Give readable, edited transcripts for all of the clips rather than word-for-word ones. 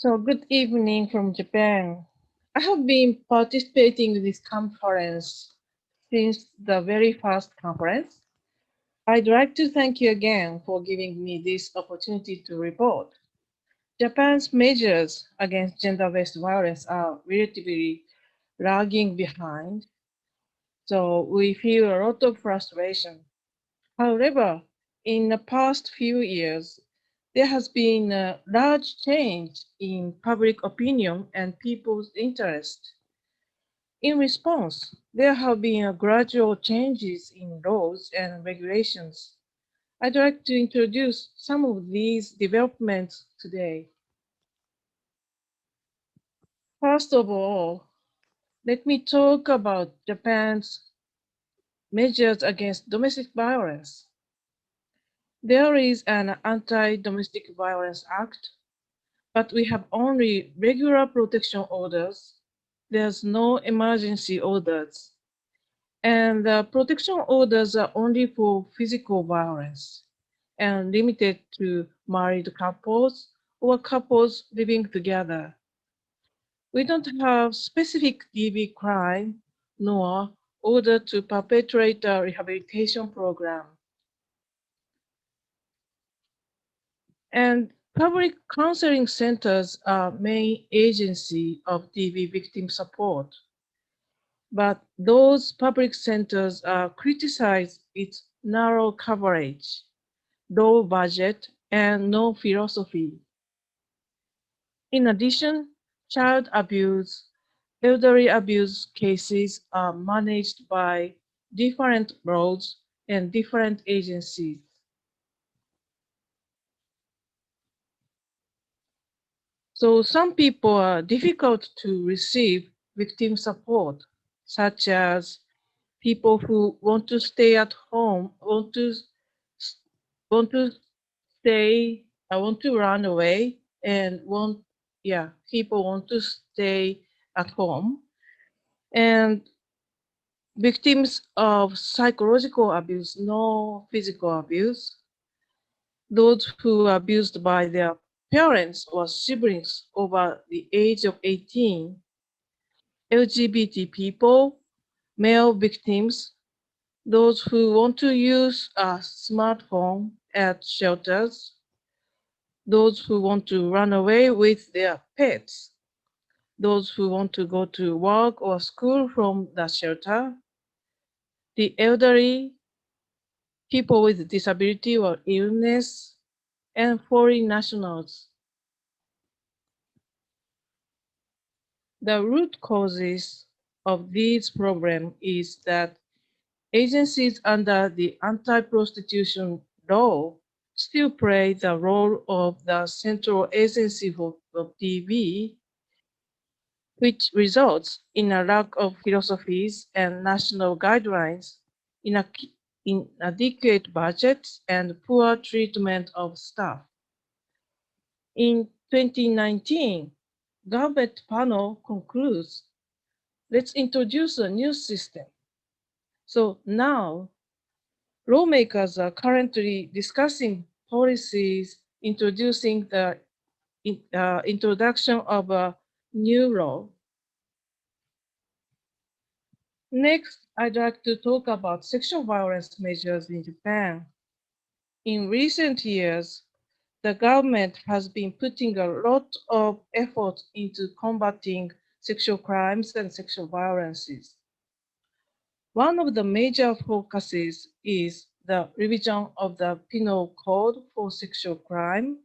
So good evening from Japan. I have been participating in this conference since the very first conference. I'd like to thank you again for giving me this opportunity to report. Japan's measures against gender-based violence are relatively lagging behind, so we feel a lot of frustration. However, in the past few years, there has been a large change in public opinion and people's interest. In response, there have been gradual changes in laws and regulations. I'd like to introduce some of these developments today. First of all, let me talk about Japan's measures against domestic violence. There is an Anti-Domestic Violence Act, but we have only regular protection orders. There's no emergency orders. And the protection orders are only for physical violence and limited to married couples or couples living together. We don't have specific DV crime nor order to perpetuate a rehabilitation program. And public counseling centers are main agency of DV victim support. But those public centers are criticized its narrow coverage, low budget, and no philosophy. In addition, child abuse, elderly abuse cases are managed by different roles and different agencies. So some people are difficult to receive victim support, such as people who want to stay at home, want to stay, want to run away, and people want to stay at home. And victims of psychological abuse, no physical abuse, those who are abused by their parents or siblings over the age of 18, LGBT people, male victims, those who want to use a smartphone at shelters, those who want to run away with their pets, those who want to go to work or school from the shelter, the elderly, people with disability or illness, and foreign nationals. The root causes of these problems is that agencies under the anti-prostitution law still play the role of the central agency of TV, which results in a lack of philosophies and national guidelines, inadequate budgets, and poor treatment of staff. In 2019, government panel concludes, let's introduce a new system. So now, lawmakers are currently discussing policies introducing the introduction of a new law. Next, I'd like to talk about sexual violence measures in Japan. In recent years, the government has been putting a lot of effort into combating sexual crimes and sexual violences. One of the major focuses is the revision of the Penal Code for sexual crime,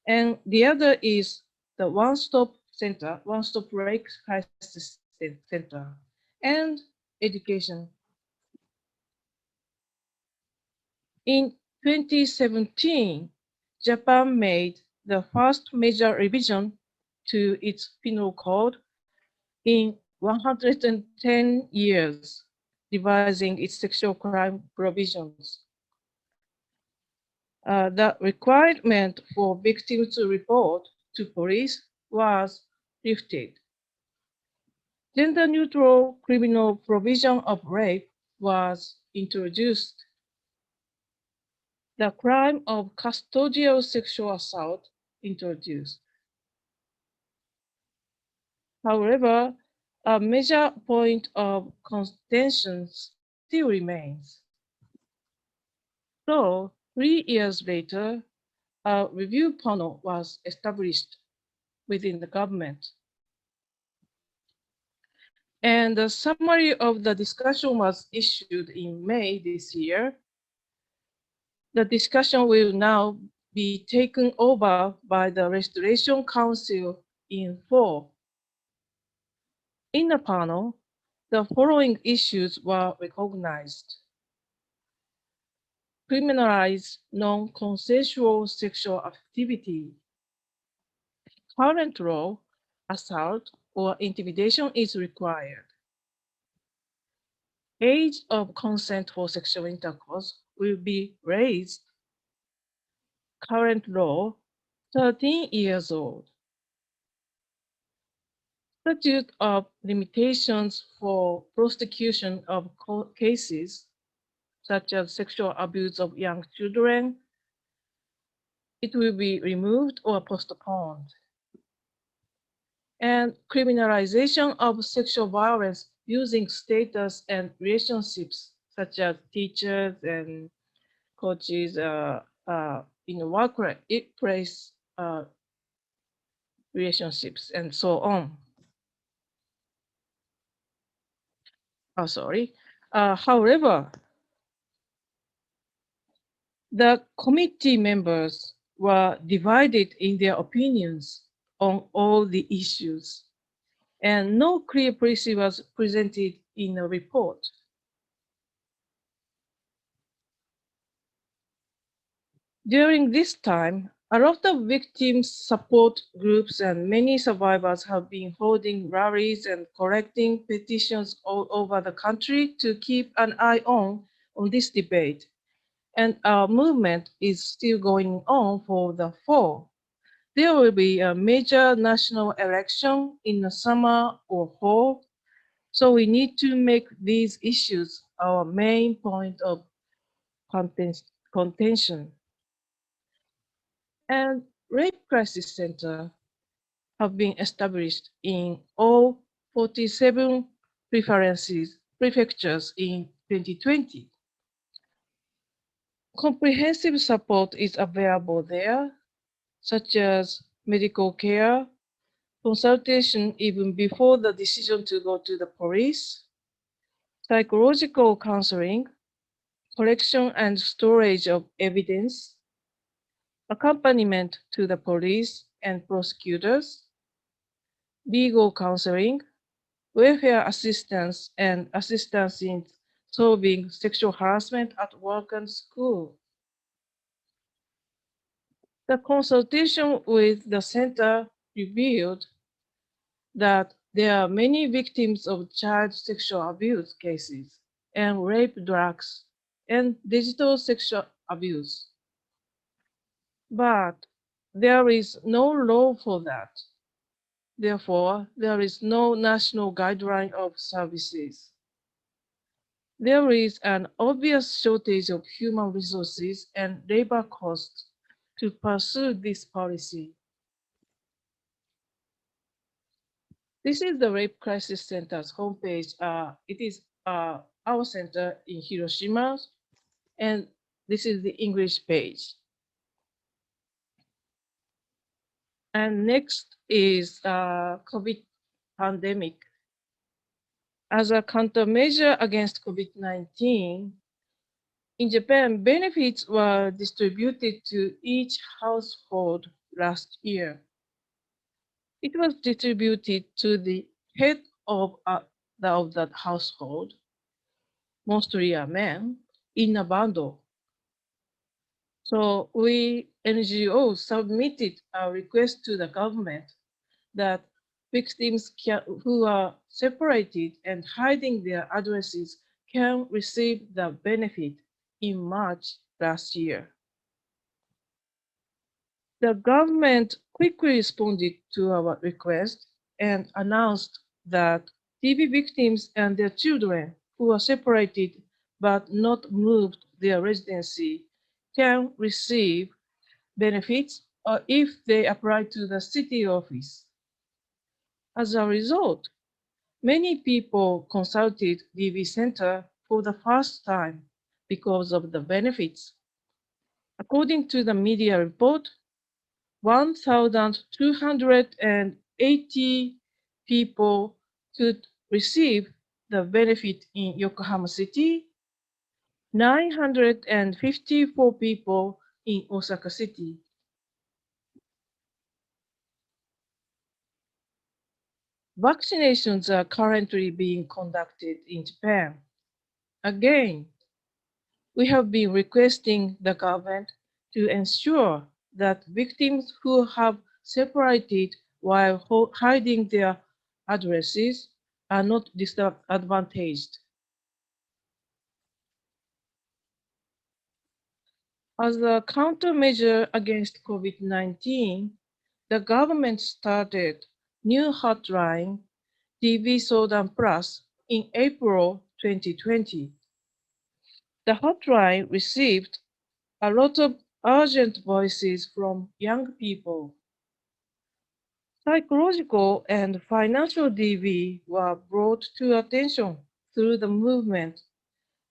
and the other is the one-stop rape crisis center, and education. In 2017, Japan made the first major revision to its penal code in 110 years, revising its sexual crime provisions. The requirement for victims to report to police was lifted. Gender-neutral criminal provision of rape was introduced. The crime of custodial sexual assault introduced. However, a major point of contention still remains. So, 3 years later, a review panel was established within the government. And the summary of the discussion was issued in May this year. The discussion will now be taken over by the Restoration Council in fall. In the panel, the following issues were recognized: criminalize non-consensual sexual activity. Current law, assault or intimidation is required. Age of consent for sexual intercourse will be raised. Current law, 13 years old. Statute of limitations for prosecution of cases such as sexual abuse of young children, it will be removed or postponed. And criminalization of sexual violence using status and relationships such as teachers and coaches in the workplace relationships and so on. However, the committee members were divided in their opinions on all the issues, and no clear policy was presented in a report. During this time, a lot of victims support groups and many survivors have been holding rallies and collecting petitions all over the country to keep an eye on this debate. And our movement is still going on for the fall. There will be a major national election in the summer or fall, so we need to make these issues our main point of contention. And rape crisis center have been established in all 47 prefectures in 2020. Comprehensive support is available there, such as medical care, consultation even before the decision to go to the police, psychological counseling, collection and storage of evidence, accompaniment to the police and prosecutors, legal counseling, welfare assistance, and assistance in solving sexual harassment at work and school. The consultation with the center revealed that there are many victims of child sexual abuse cases and rape, drugs, and digital sexual abuse. But there is no law for that. Therefore, there is no national guideline of services. There is an obvious shortage of human resources and labor costs to pursue this policy. This is the Rape Crisis Center's homepage. It is our center in Hiroshima, and this is the English page. And next is COVID pandemic. As a countermeasure against COVID-19, in Japan, benefits were distributed to each household last year. It was distributed to the head of that household, mostly a man, in a bundle. So we NGOs submitted a request to the government that victims who are separated and hiding their addresses can receive the benefit in March last year. The government quickly responded to our request and announced that TB victims and their children who are separated but not moved their residency can receive benefits if they apply to the city office. As a result, many people consulted DV Center for the first time because of the benefits. According to the media report, 1,280 people could receive the benefit in Yokohama City, 954 people in Osaka City. Vaccinations are currently being conducted in Japan. Again, we have been requesting the government to ensure that victims who have separated while hiding their addresses are not disadvantaged. As a countermeasure against COVID-19, the government started new hotline DV Sodan Plus in April 2020. The hotline received a lot of urgent voices from young people. Psychological and financial DV were brought to attention through the movement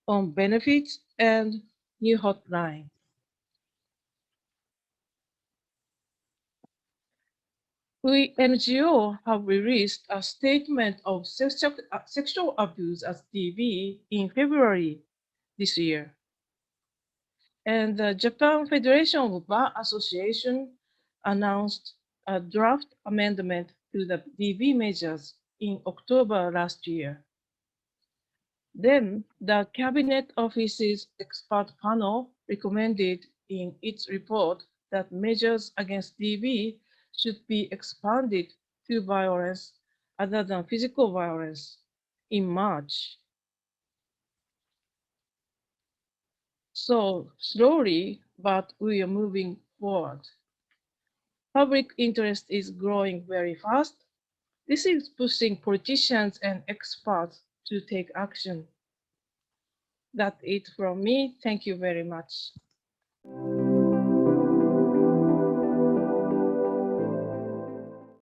on benefits and new hotline. We NGO have released a statement of sexual abuse as DV in February this year. And the Japan Federation of Bar Association announced a draft amendment to the DV measures in October last year. Then the Cabinet Office's expert panel recommended in its report that measures against DV should be expanded to violence other than physical violence in March. So slowly, but we are moving forward. Public interest is growing very fast. This is pushing politicians and experts to take action. That's it from me. Thank you very much.